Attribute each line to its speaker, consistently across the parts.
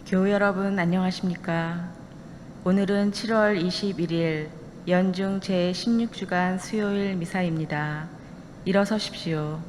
Speaker 1: 교우 여러분 안녕하십니까? 오늘은 7월 21일 연중 제16주간 수요일 미사입니다. 일어서십시오.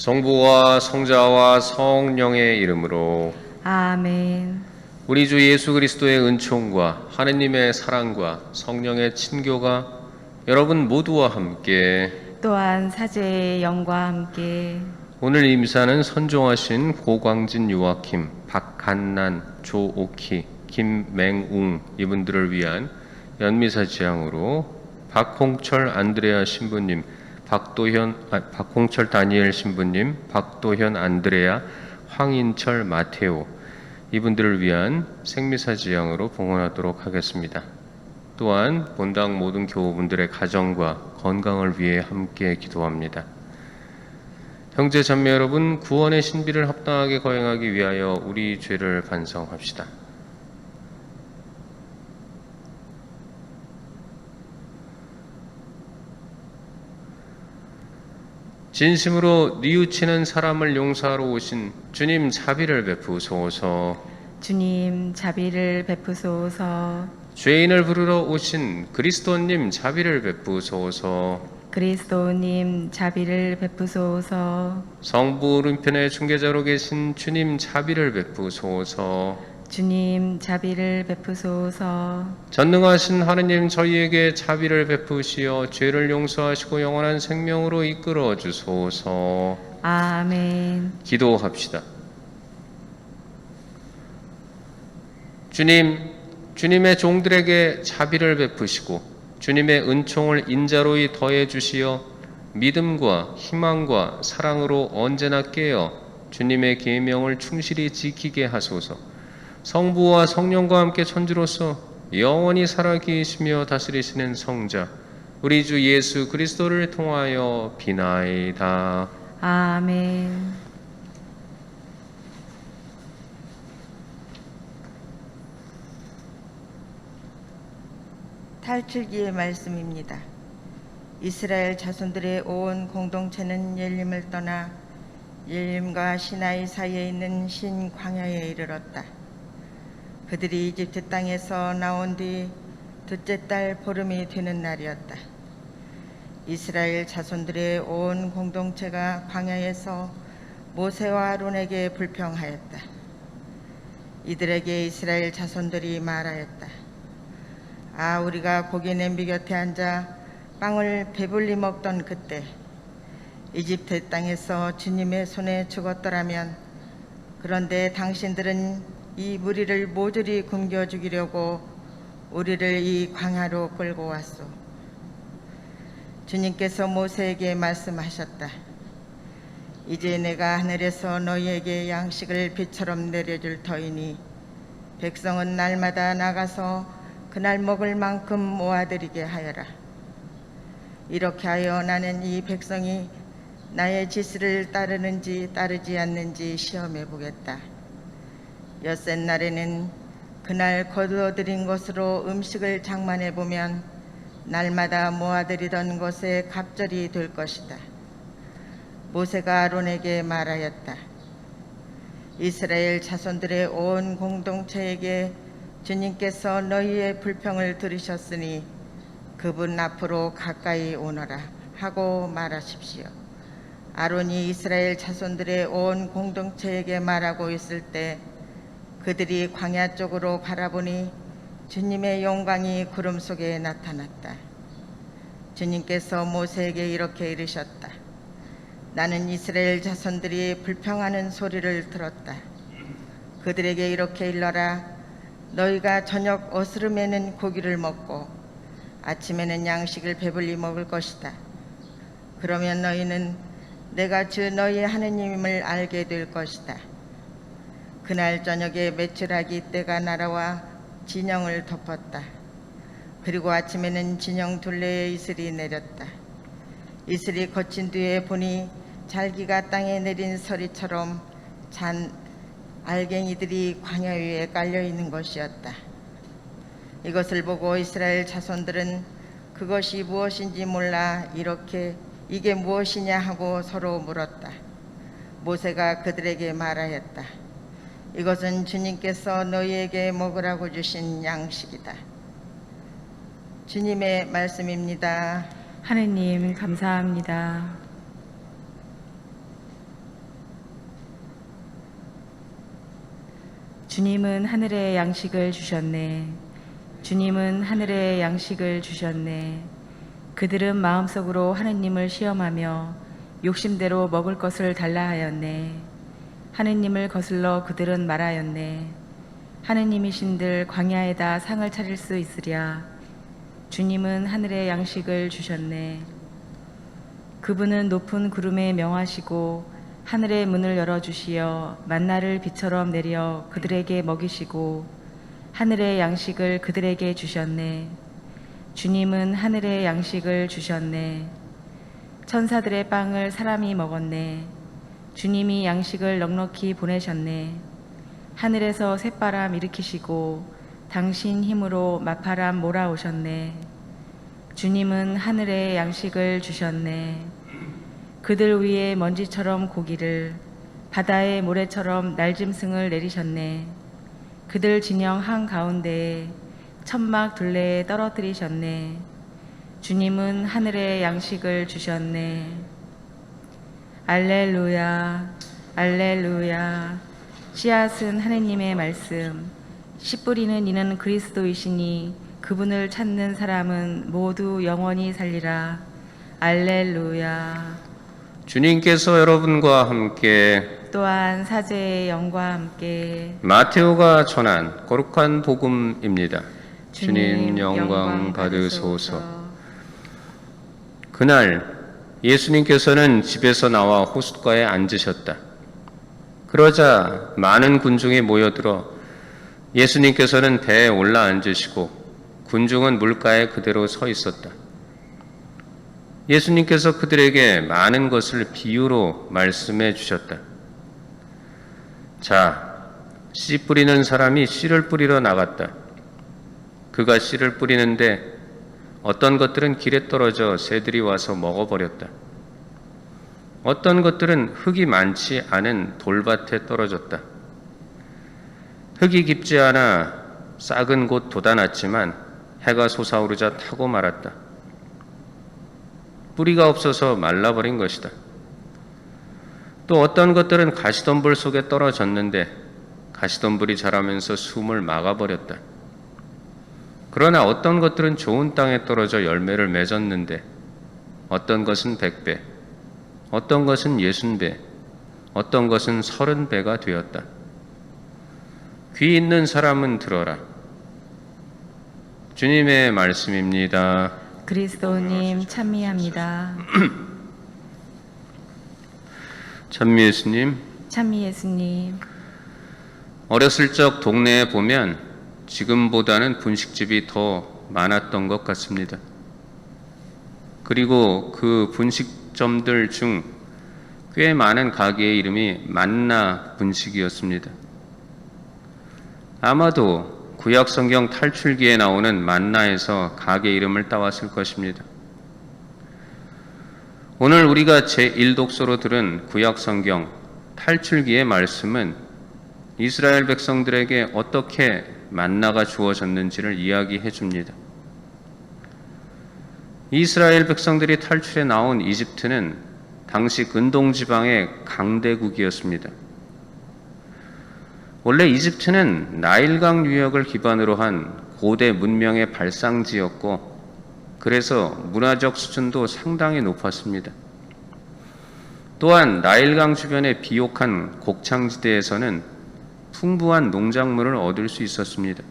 Speaker 2: 성부와 성자와 성령의 이름으로
Speaker 1: 아멘.
Speaker 2: 우리 주 예수 그리스도의 은총과 하느님의 사랑과 성령의 친교가 여러분 모두와 함께
Speaker 1: 또한 사제의 영과 함께
Speaker 2: 오늘 이 미사는 선종하신 고광진 요아킴, 박간난, 조오키, 김맹웅 이분들을 위한 연미사 지향으로 박홍철 안드레아 신부님, 박홍철 다니엘 신부님, 박도현 안드레아, 황인철 마테오 이분들을 위한 생미사 지향으로 봉헌하도록 하겠습니다. 또한 본당 모든 교우분들의 가정과 건강을 위해 함께 기도합니다. 형제 자매 여러분, 구원의 신비를 합당하게 거행하기 위하여 우리 죄를 반성합시다. 진심으로 뉘우치는 사람을 용서하러 오신 주님 자비를 베푸소서.
Speaker 1: 주님 자비를 베푸소서.
Speaker 2: 죄인을 부르러 오신 그리스도님 자비를 베푸소서.
Speaker 1: 그리스도님 자비를 베푸소서.
Speaker 2: 성부 오른편에 중개자로 계신 주님 자비를 베푸소서.
Speaker 1: 주님 자비를 베푸소서.
Speaker 2: 전능하신 하느님 저희에게 자비를 베푸시어 죄를 용서하시고 영원한 생명으로 이끌어 주소서.
Speaker 1: 아멘.
Speaker 2: 기도합시다. 주님의 종들에게 자비를 베푸시고 주님의 은총을 인자로이 더해 주시어 믿음과 희망과 사랑으로 언제나 깨어 주님의 계명을 충실히 지키게 하소서. 성부와 성령과 함께 천주로서 영원히 살아계시며 다스리시는 성자 우리 주 예수 그리스도를 통하여 비나이다.
Speaker 1: 아멘.
Speaker 3: 탈출기의 말씀입니다. 이스라엘 자손들의 온 공동체는 열림을 떠나 열림과 시나이 사이에 있는 신광야에 이르렀다. 그들이 이집트 땅에서 나온 뒤 둘째 달 보름이 되는 날이었다. 이스라엘 자손들의 온 공동체가 광야에서 모세와 아론에게 불평하였다. 이들에게 이스라엘 자손들이 말하였다. 아, 우리가 고기 냄비 곁에 앉아 빵을 배불리 먹던 그때 이집트 땅에서 주님의 손에 죽었더라면, 그런데 당신들은 이 무리를 모조리 굶겨 죽이려고 우리를 이 광야로 끌고 왔소. 주님께서 모세에게 말씀하셨다. 이제 내가 하늘에서 너희에게 양식을 비처럼 내려줄 터이니 백성은 날마다 나가서 그날 먹을 만큼 모아들이게 하여라. 이렇게 하여 나는 이 백성이 나의 지시를 따르는지 따르지 않는지 시험해 보겠다. 엿새 날에는 그날 거두어들인 것으로 음식을 장만해 보면 날마다 모아들이던 것에 갑절이 될 것이다. 모세가 아론에게 말하였다. 이스라엘 자손들의 온 공동체에게 주님께서 너희의 불평을 들으셨으니 그분 앞으로 가까이 오너라 하고 말하십시오. 아론이 이스라엘 자손들의 온 공동체에게 말하고 있을 때 그들이 광야 쪽으로 바라보니 주님의 영광이 구름 속에 나타났다. 주님께서 모세에게 이렇게 이르셨다. 나는 이스라엘 자손들이 불평하는 소리를 들었다. 그들에게 이렇게 일러라. 너희가 저녁 어스름에는 고기를 먹고 아침에는 양식을 배불리 먹을 것이다. 그러면 너희는 내가 주 너희 하느님을 알게 될 것이다. 그날 저녁에 메추라기 떼가 날아와 진영을 덮었다. 그리고 아침에는 진영 둘레에 이슬이 내렸다. 이슬이 거친 뒤에 보니 잘기가 땅에 내린 서리처럼 잔 알갱이들이 광야 위에 깔려 있는 것이었다. 이것을 보고 이스라엘 자손들은 그것이 무엇인지 몰라 이게 무엇이냐 하고 서로 물었다. 모세가 그들에게 말하였다. 이것은 주님께서 너희에게 먹으라고 주신 양식이다. 주님의 말씀입니다.
Speaker 1: 하느님 감사합니다. 주님은 하늘의 양식을 주셨네. 주님은 하늘의 양식을 주셨네. 그들은 마음속으로 하느님을 시험하며 욕심대로 먹을 것을 달라 하였네. 하느님을 거슬러 그들은 말하였네. 하느님이신들 광야에다 상을 차릴 수 있으랴. 주님은 하늘의 양식을 주셨네. 그분은 높은 구름에 명하시고 하늘의 문을 열어주시어 만나를 비처럼 내려 그들에게 먹이시고 하늘의 양식을 그들에게 주셨네. 주님은 하늘의 양식을 주셨네. 천사들의 빵을 사람이 먹었네. 주님이 양식을 넉넉히 보내셨네. 하늘에서 쇳바람 일으키시고 당신 힘으로 맞바람 몰아오셨네. 주님은 하늘의 양식을 주셨네. 그들 위에 먼지처럼 고기를, 바다의 모래처럼 날짐승을 내리셨네. 그들 진영 한가운데에 천막 둘레에 떨어뜨리셨네. 주님은 하늘의 양식을 주셨네. 알렐루야, 알렐루야. 씨앗은 하느님의 말씀, 씨 뿌리는 이는 그리스도이시니 그분을 찾는 사람은 모두 영원히 살리라. 알렐루야.
Speaker 2: 주님께서 여러분과 함께
Speaker 1: 또한 사제의 영과 함께
Speaker 2: 마테오가 전한 거룩한 복음입니다. 주님 영광 받으소서. 그날 예수님께서는 집에서 나와 호숫가에 앉으셨다. 그러자 많은 군중이 모여들어 예수님께서는 배에 올라 앉으시고 군중은 물가에 그대로 서 있었다. 예수님께서 그들에게 많은 것을 비유로 말씀해 주셨다. 자, 씨 뿌리는 사람이 씨를 뿌리러 나갔다. 그가 씨를 뿌리는데 어떤 것들은 길에 떨어져 새들이 와서 먹어버렸다. 어떤 것들은 흙이 많지 않은 돌밭에 떨어졌다. 흙이 깊지 않아 싹은 곳 돋아났지만 해가 솟아오르자 타고 말았다. 뿌리가 없어서 말라버린 것이다. 또 어떤 것들은 가시덤불 속에 떨어졌는데 가시덤불이 자라면서 숨을 막아버렸다. 그러나 어떤 것들은 좋은 땅에 떨어져 열매를 맺었는데 어떤 것은 100배, 어떤 것은 60배, 어떤 것은 30배가 되었다. 귀 있는 사람은 들어라. 주님의 말씀입니다.
Speaker 1: 그리스도님 찬미합니다.
Speaker 2: 찬미 예수님,
Speaker 1: 찬미 예수님.
Speaker 2: 어렸을 적 동네에 보면 지금보다는 분식집이 더 많았던 것 같습니다. 그리고 그 분식점들 중 꽤 많은 가게의 이름이 만나 분식이었습니다. 아마도 구약 성경 탈출기에 나오는 만나에서 가게 이름을 따왔을 것입니다. 오늘 우리가 제1독서로 들은 구약 성경 탈출기의 말씀은 이스라엘 백성들에게 어떻게 만나가 주어졌는지를 이야기해 줍니다. 이스라엘 백성들이 탈출해 나온 이집트는 당시 근동지방의 강대국이었습니다. 원래 이집트는 나일강 유역을 기반으로 한 고대 문명의 발상지였고 그래서 문화적 수준도 상당히 높았습니다. 또한 나일강 주변의 비옥한 곡창지대에서는 풍부한 농작물을 얻을 수 있었습니다.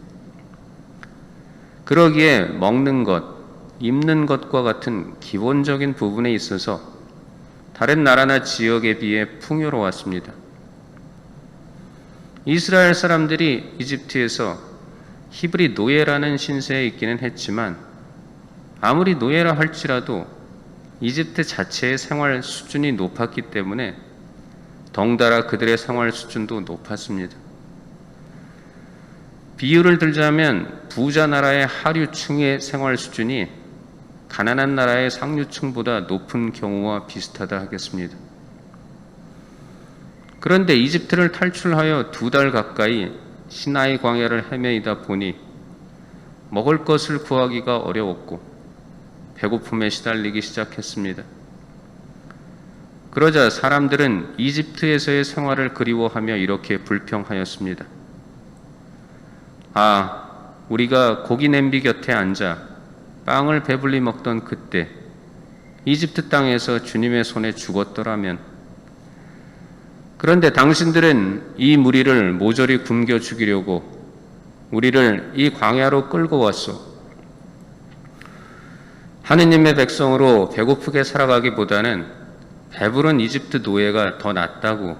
Speaker 2: 그러기에 먹는 것, 입는 것과 같은 기본적인 부분에 있어서 다른 나라나 지역에 비해 풍요로웠습니다. 이스라엘 사람들이 이집트에서 히브리 노예라는 신세에 있기는 했지만 아무리 노예라 할지라도 이집트 자체의 생활 수준이 높았기 때문에 덩달아 그들의 생활 수준도 높았습니다. 비유를 들자면 부자 나라의 하류층의 생활 수준이 가난한 나라의 상류층보다 높은 경우와 비슷하다 하겠습니다. 그런데 이집트를 탈출하여 2달 가까이 시나이 광야를 헤매이다 보니 먹을 것을 구하기가 어려웠고 배고픔에 시달리기 시작했습니다. 그러자 사람들은 이집트에서의 생활을 그리워하며 이렇게 불평하였습니다. 우리가 고기 냄비 곁에 앉아 빵을 배불리 먹던 그때 이집트 땅에서 주님의 손에 죽었더라면. 그런데 당신들은 이 무리를 모조리 굶겨 죽이려고 우리를 이 광야로 끌고 왔소. 하느님의 백성으로 배고프게 살아가기보다는 배부른 이집트 노예가 더 낫다고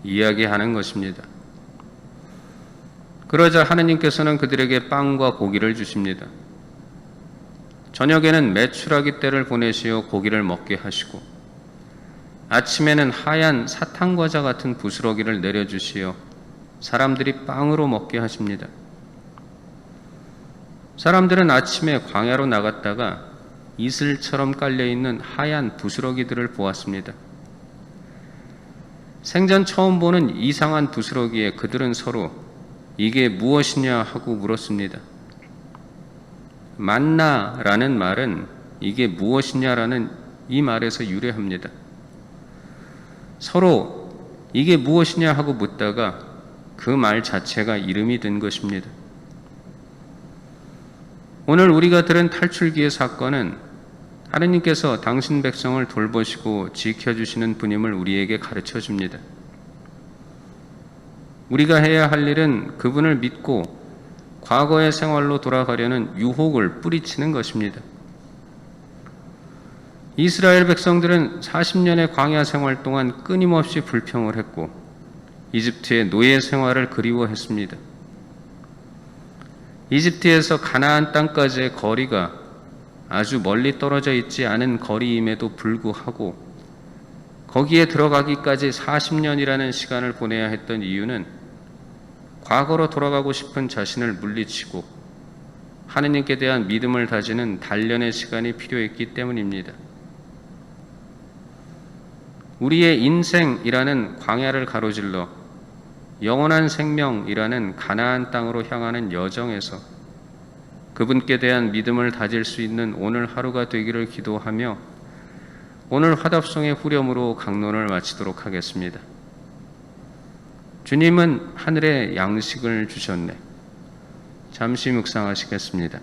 Speaker 2: 이야기하는 것입니다. 그러자 하느님께서는 그들에게 빵과 고기를 주십니다. 저녁에는 메추라기 떼를 보내시어 고기를 먹게 하시고 아침에는 하얀 사탕과자 같은 부스러기를 내려주시어 사람들이 빵으로 먹게 하십니다. 사람들은 아침에 광야로 나갔다가 이슬처럼 깔려있는 하얀 부스러기들을 보았습니다. 생전 처음 보는 이상한 부스러기에 그들은 서로 이게 무엇이냐 하고 물었습니다. 만나라는 말은 이게 무엇이냐라는 이 말에서 유래합니다. 서로 이게 무엇이냐 하고 묻다가 그 말 자체가 이름이 된 것입니다. 오늘 우리가 들은 탈출기의 사건은 하느님께서 당신 백성을 돌보시고 지켜주시는 분임을 우리에게 가르쳐 줍니다. 우리가 해야 할 일은 그분을 믿고 과거의 생활로 돌아가려는 유혹을 뿌리치는 것입니다. 이스라엘 백성들은 40년의 광야 생활 동안 끊임없이 불평을 했고 이집트의 노예 생활을 그리워했습니다. 이집트에서 가나안 땅까지의 거리가 아주 멀리 떨어져 있지 않은 거리임에도 불구하고 거기에 들어가기까지 40년이라는 시간을 보내야 했던 이유는 과거로 돌아가고 싶은 자신을 물리치고 하느님께 대한 믿음을 다지는 단련의 시간이 필요했기 때문입니다. 우리의 인생이라는 광야를 가로질러 영원한 생명이라는 가나안 땅으로 향하는 여정에서 그분께 대한 믿음을 다질 수 있는 오늘 하루가 되기를 기도하며 오늘 화답송의 후렴으로 강론을 마치도록 하겠습니다. 주님은 하늘에 양식을 주셨네. 잠시 묵상하시겠습니다.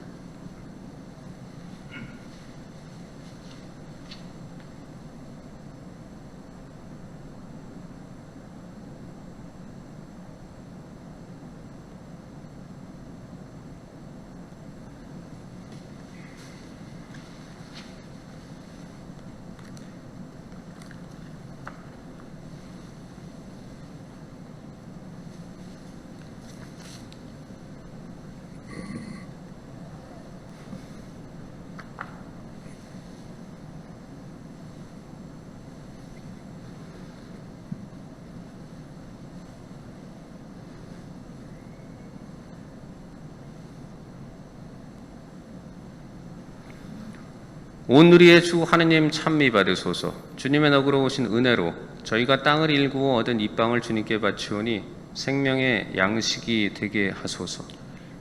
Speaker 2: 온 누리의 주 하느님 찬미 받으소서. 주님의 너그러우신 은혜로 저희가 땅을 일구어 얻은 이 빵을 주님께 바치오니 생명의 양식이 되게 하소서.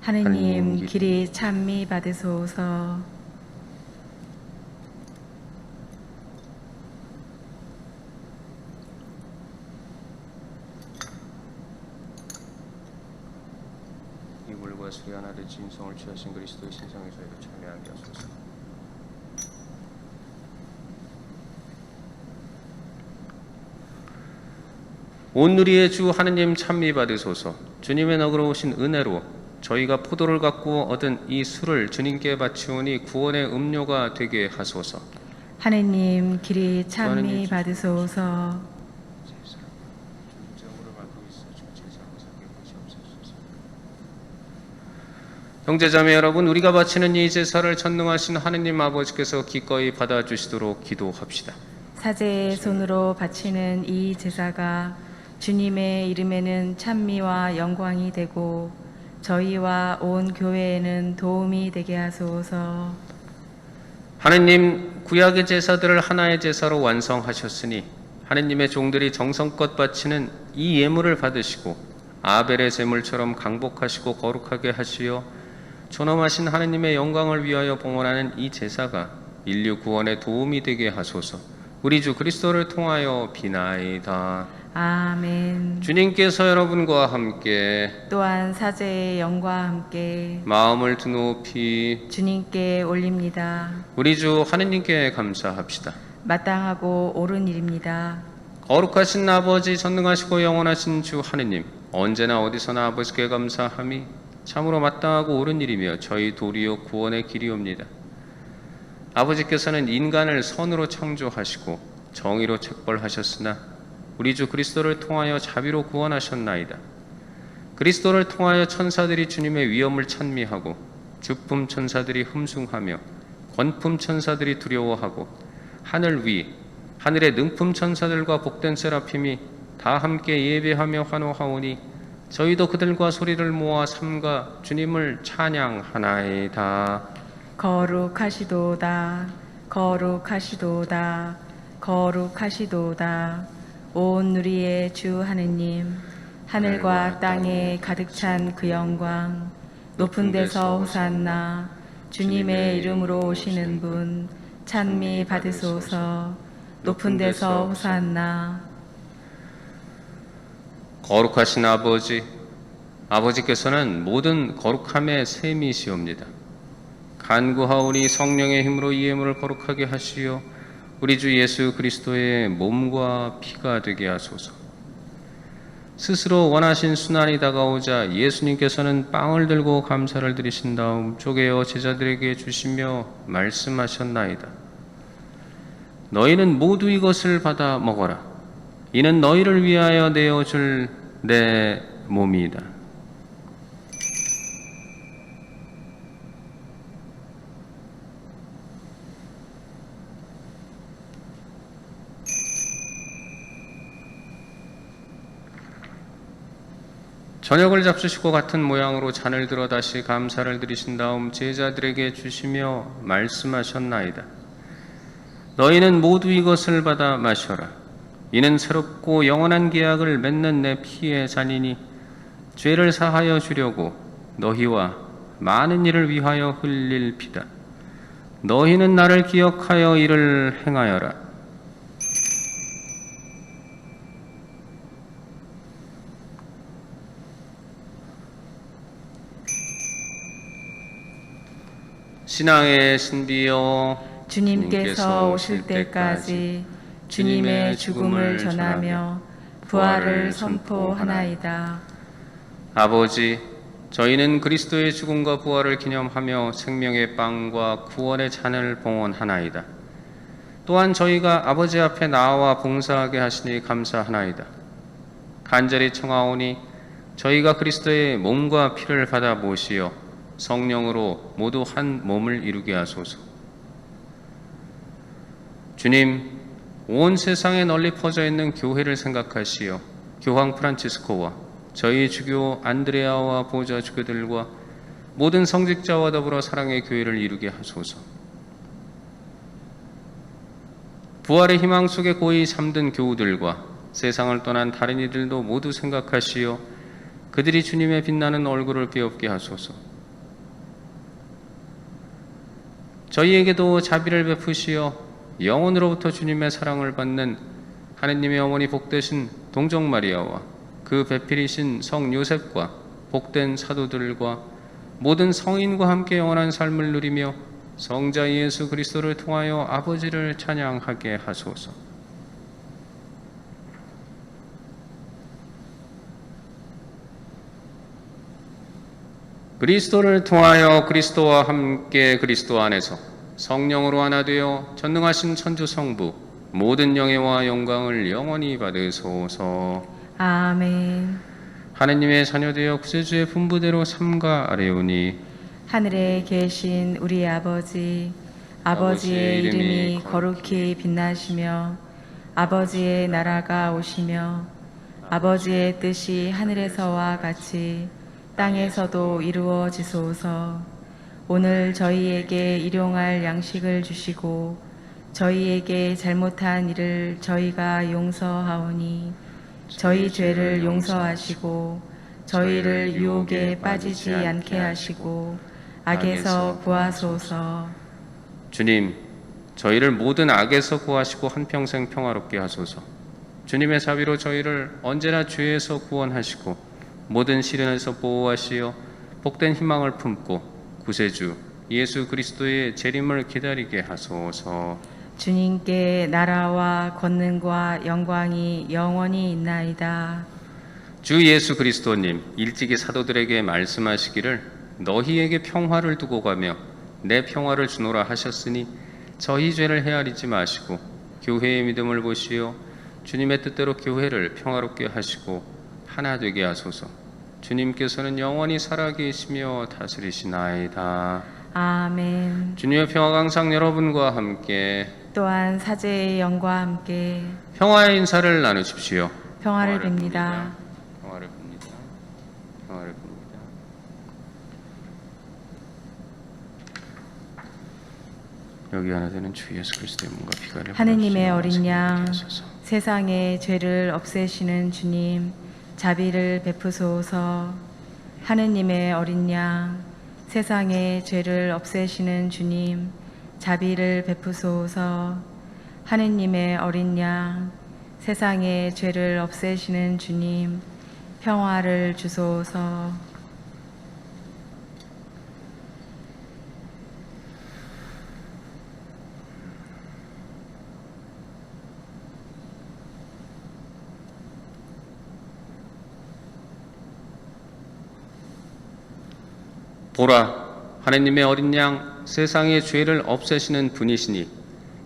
Speaker 1: 하느님 길이 찬미 받으소서.
Speaker 2: 이 물과 술이 하나 된 진성을 취하신 그리스도의 신성에 저희를 참여하게 하소서. 온누리의 주 하느님 찬미 받으소서. 주님의 너그러우신 은혜로 저희가 포도를 갖고 얻은 이 술을 주님께 바치오니 구원의 음료가 되게 하소서.
Speaker 1: 하느님 길이 찬미 받으소서.
Speaker 2: 형제자매 여러분, 우리가 바치는 이 제사를 전능하신 하느님 아버지께서 기꺼이 받아주시도록 기도합시다.
Speaker 1: 사제의 손으로 바치는 이 제사가 주님의 이름에는 찬미와 영광이 되고 저희와 온 교회에는 도움이 되게 하소서.
Speaker 2: 하느님, 구약의 제사들을 하나의 제사로 완성하셨으니 하느님의 종들이 정성껏 바치는 이 예물을 받으시고 아벨의 제물처럼 강복하시고 거룩하게 하시어 존엄하신 하느님의 영광을 위하여 봉헌하는 이 제사가 인류 구원에 도움이 되게 하소서. 우리 주 그리스도를 통하여 비나이다.
Speaker 1: 아멘.
Speaker 2: 주님께서 여러분과 함께
Speaker 1: 또한 사제의 영과 함께
Speaker 2: 마음을 드높이
Speaker 1: 주님께 올립니다.
Speaker 2: 우리 주 하느님께 감사합시다.
Speaker 1: 마땅하고 옳은 일입니다.
Speaker 2: 거룩하신 아버지, 전능하시고 영원하신 주 하느님, 언제나 어디서나 아버지께 감사함이 참으로 마땅하고 옳은 일이며 저희 도리어 구원의 길이옵니다. 아버지께서는 인간을 선으로 창조하시고 정의로 책벌하셨으나 우리 주 그리스도를 통하여 자비로 구원하셨나이다. 그리스도를 통하여 천사들이 주님의 위엄을 찬미하고 주품 천사들이 흠숭하며 권품 천사들이 두려워하고 하늘 위 하늘의 능품 천사들과 복된 세라핌이 다 함께 예배하며 환호하오니 저희도 그들과 소리를 모아 삼가 주님을 찬양하나이다.
Speaker 1: 거룩하시도다. 거룩하시도다. 거룩하시도다. 온 누리의 주 하느님, 하늘과 땅에 가득 찬 그 영광, 높은 데서 호산나. 주님의 이름으로 오시는 분 찬미 받으소서. 높은 데서 호산나.
Speaker 2: 거룩하신 아버지, 아버지께서는 모든 거룩함의 셈이시옵니다. 간구하오니 성령의 힘으로 이 예물을 거룩하게 하시어 우리 주 예수 그리스도의 몸과 피가 되게 하소서. 스스로 원하신 순환이 다가오자 예수님께서는 빵을 들고 감사를 드리신 다음 쪼개어 제자들에게 주시며 말씀하셨나이다. 너희는 모두 이것을 받아 먹어라. 이는 너희를 위하여 내어줄 내 몸이다. 저녁을 잡수시고 같은 모양으로 잔을 들어 다시 감사를 드리신 다음 제자들에게 주시며 말씀하셨나이다. 너희는 모두 이것을 받아 마셔라. 이는 새롭고 영원한 계약을 맺는 내 피의 잔이니 죄를 사하여 주려고 너희와 많은 이를 위하여 흘릴 피다. 너희는 나를 기억하여 이를 행하여라. 신앙의 신비여,
Speaker 1: 주님께서 오실 때까지 주님의 죽음을 전하며 부활을 선포하나이다.
Speaker 2: 아버지, 저희는 그리스도의 죽음과 부활을 기념하며 생명의 빵과 구원의 잔을 봉헌하나이다. 또한 저희가 아버지 앞에 나와 봉사하게 하시니 감사하나이다. 간절히 청하오니 저희가 그리스도의 몸과 피를 받아 모시어 성령으로 모두 한 몸을 이루게 하소서. 주님, 온 세상에 널리 퍼져 있는 교회를 생각하시어 교황 프란치스코와 저희 주교 안드레아와 보좌 주교들과 모든 성직자와 더불어 사랑의 교회를 이루게 하소서. 부활의 희망 속에 고이 잠든 교우들과 세상을 떠난 다른 이들도 모두 생각하시어 그들이 주님의 빛나는 얼굴을 배웁게 하소서. 저희에게도 자비를 베푸시어 영원으로부터 주님의 사랑을 받는 하느님의 어머니 복되신 동정 마리아와 그 배필이신 성 요셉과 복된 사도들과 모든 성인과 함께 영원한 삶을 누리며 성자 예수 그리스도를 통하여 아버지를 찬양하게 하소서. 그리스도를 통하여 그리스도와 함께 그리스도 안에서 성령으로 하나 되어 전능하신 천주 성부 모든 영예와 영광을 영원히 받으소서.
Speaker 1: 아멘.
Speaker 2: 하느님의 자녀되어 구세주의 분부대로 삼가 아뢰오니
Speaker 1: 하늘에 계신 우리 아버지, 아버지의 이름이 거룩히 빛나시며 아버지의 나라가 오시며 아버지의 뜻이 하늘에서와 같이 땅에서도 이루어지소서. 오늘 저희에게 일용할 양식을 주시고 저희에게 잘못한 일을 저희가 용서하오니 저희 죄를 용서하시고 저희를 유혹에 빠지지 않게 하시고 악에서 구하소서.
Speaker 2: 주님, 저희를 모든 악에서 구하시고 한평생 평화롭게 하소서. 주님의 자비로 저희를 언제나 죄에서 구원하시고 모든 시련에서 보호하시어 복된 희망을 품고 구세주 예수 그리스도의 재림을 기다리게 하소서.
Speaker 1: 주님께 나라와 권능과 영광이 영원히 있나이다.
Speaker 2: 주 예수 그리스도님, 일찍이 사도들에게 말씀하시기를 너희에게 평화를 두고 가며 내 평화를 주노라 하셨으니 저희 죄를 헤아리지 마시고 교회의 믿음을 보시어 주님의 뜻대로 교회를 평화롭게 하시고 하나 되게 하소서. 주님께서는 영원히 살아계시며 다스리시나이다.
Speaker 1: 아멘.
Speaker 2: 주님의 평화가 항상 여러분과 함께
Speaker 1: 또한 사제의 영과 함께
Speaker 2: 평화의 인사를 나누십시오.
Speaker 1: 평화를 빕니다.
Speaker 2: 평화를 빕니다. 평화를 빕니다. 여기 하나 되는 주 예수 그리스도의 몸과 피가
Speaker 1: 하느님의 어린 양, 세상의 죄를 없애시는 주님, 자비를 베푸소서. 하느님의 어린 양, 세상의 죄를 없애시는 주님, 자비를 베푸소서. 하느님의 어린 양, 세상의 죄를 없애시는 주님, 평화를 주소서.
Speaker 2: 보라, 하느님의 어린 양, 세상의 죄를 없애시는 분이시니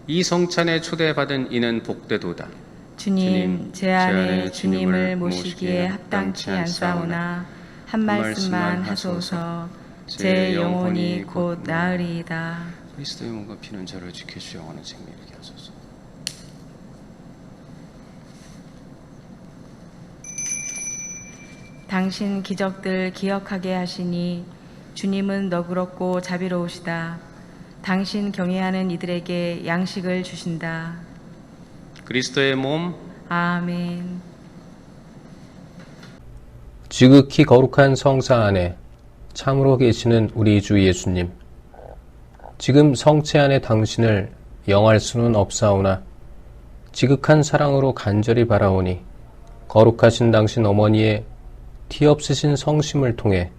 Speaker 2: 이 성찬에 초대받은 이는 복되도다.
Speaker 1: 주님, 제 안에 주님을 모시기에 합당치 않사오나 한 말씀만 하소서. 제 영혼이 곧 나으리이다.
Speaker 2: 그리스도의 몸과 피는 저를 지켜주여 영원한 생명을 이루게 하소서.
Speaker 1: 당신 기적들 기억하게 하시니 주님은 너그럽고 자비로우시다. 당신 경외하는 이들에게 양식을 주신다.
Speaker 2: 그리스도의 몸,
Speaker 1: 아멘.
Speaker 4: 지극히 거룩한 성사 안에 참으로 계시는 우리 주 예수님, 지금 성체 안에 당신을 영할 수는 없사오나 지극한 사랑으로 간절히 바라오니 거룩하신 당신 어머니의 티 없으신 성심을 통해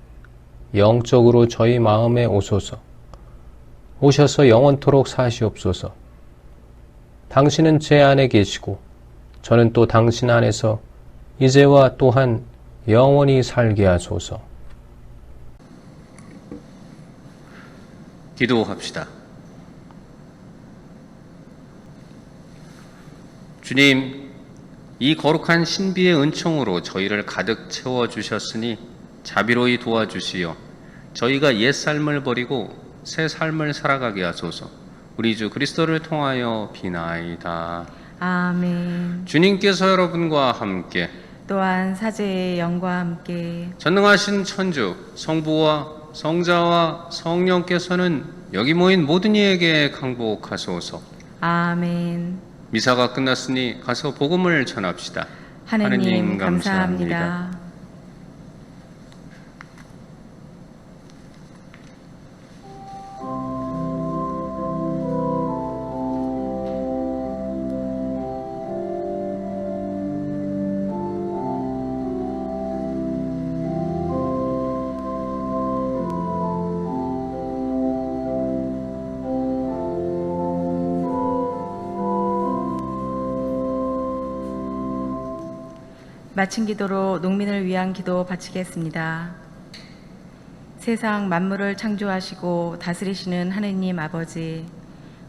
Speaker 4: 영적으로 저희 마음에 오소서. 오셔서 영원토록 사시옵소서. 당신은 제 안에 계시고 저는 또 당신 안에서 이제와 또한 영원히 살게 하소서.
Speaker 2: 기도합시다. 주님, 이 거룩한 신비의 은총으로 저희를 가득 채워주셨으니 자비로이 도와주시어 저희가 옛 삶을 버리고 새 삶을 살아가게 하소서. 우리 주 그리스도를 통하여 비나이다.
Speaker 1: 아멘.
Speaker 2: 주님께서 여러분과 함께
Speaker 1: 또한 사제의 영과 함께
Speaker 2: 전능하신 천주 성부와 성자와 성령께서는 여기 모인 모든 이에게 강복하소서.
Speaker 1: 아멘.
Speaker 2: 미사가 끝났으니 가서 복음을 전합시다.
Speaker 1: 하느님 감사합니다. 마친 기도로 농민을 위한 기도 바치겠습니다. 세상 만물을 창조하시고 다스리시는 하느님 아버지,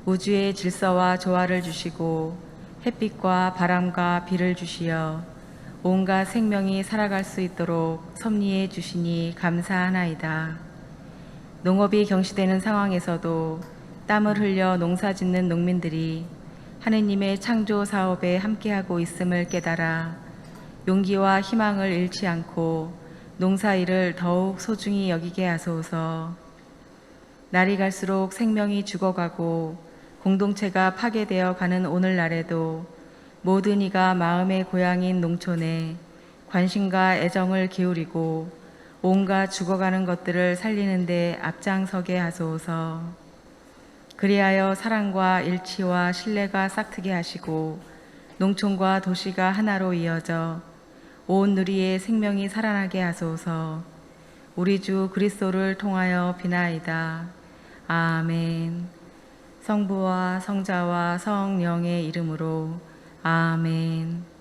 Speaker 1: 우주의 질서와 조화를 주시고 햇빛과 바람과 비를 주시어 온갖 생명이 살아갈 수 있도록 섭리해 주시니 감사하나이다. 농업이 경시되는 상황에서도 땀을 흘려 농사 짓는 농민들이 하느님의 창조 사업에 함께하고 있음을 깨달아 용기와 희망을 잃지 않고 농사일을 더욱 소중히 여기게 하소서. 날이 갈수록 생명이 죽어가고 공동체가 파괴되어 가는 오늘날에도 모든 이가 마음의 고향인 농촌에 관심과 애정을 기울이고 온갖 죽어가는 것들을 살리는 데 앞장서게 하소서. 그리하여 사랑과 일치와 신뢰가 싹트게 하시고 농촌과 도시가 하나로 이어져 온 누리의 생명이 살아나게 하소서. 우리 주 그리스도를 통하여 비나이다. 아멘. 성부와 성자와 성령의 이름으로 아멘.